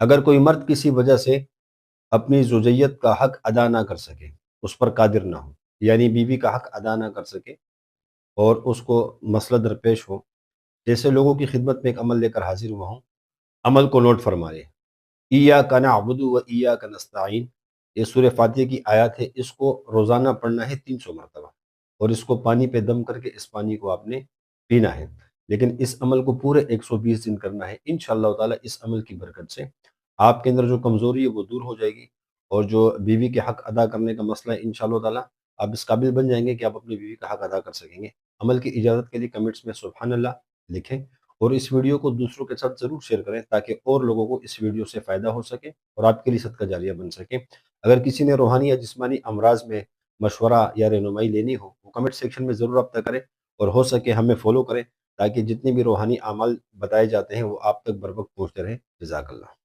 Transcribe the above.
اگر کوئی مرد کسی وجہ سے اپنی زوجیت کا حق ادا نہ کر سکے، اس پر قادر نہ ہو، یعنی بیوی کا حق ادا نہ کر سکے اور اس کو مسئلہ درپیش ہو، جیسے لوگوں کی خدمت میں ایک عمل لے کر حاضر ہوا ہوں، عمل کو نوٹ فرمائے۔ ایاک نعبد و ایاک نستعین، یہ سورہ فاتحہ کی آیات ہے، اس کو روزانہ پڑھنا ہے 300 مرتبہ، اور اس کو پانی پہ دم کر کے اس پانی کو آپ نے پینا ہے، لیکن اس عمل کو پورے 120 دن کرنا ہے۔ انشاءاللہ تعالیٰ اس عمل کی برکت سے آپ کے اندر جو کمزوری ہے وہ دور ہو جائے گی، اور جو بیوی کے حق ادا کرنے کا مسئلہ ہے انشاءاللہ تعالیٰ آپ اس قابل بن جائیں گے کہ آپ اپنی بیوی کا حق ادا کر سکیں گے۔ عمل کی اجازت کے لیے کمنٹس میں سبحان اللہ لکھیں، اور اس ویڈیو کو دوسروں کے ساتھ ضرور شیئر کریں تاکہ اور لوگوں کو اس ویڈیو سے فائدہ ہو سکے اور آپ کے لیے صدقہ جاریہ بن سکے۔ اگر کسی نے روحانی یا جسمانی امراض میں مشورہ یا رہنمائی لینی ہو، وہ کمنٹ سیکشن میں ضرور رابطہ کریں، اور ہو سکے ہمیں فالو کریں تاکہ جتنے بھی روحانی اعمال بتائے جاتے ہیں وہ آپ تک بر وقت پہنچتے رہیں۔ جزاک اللہ۔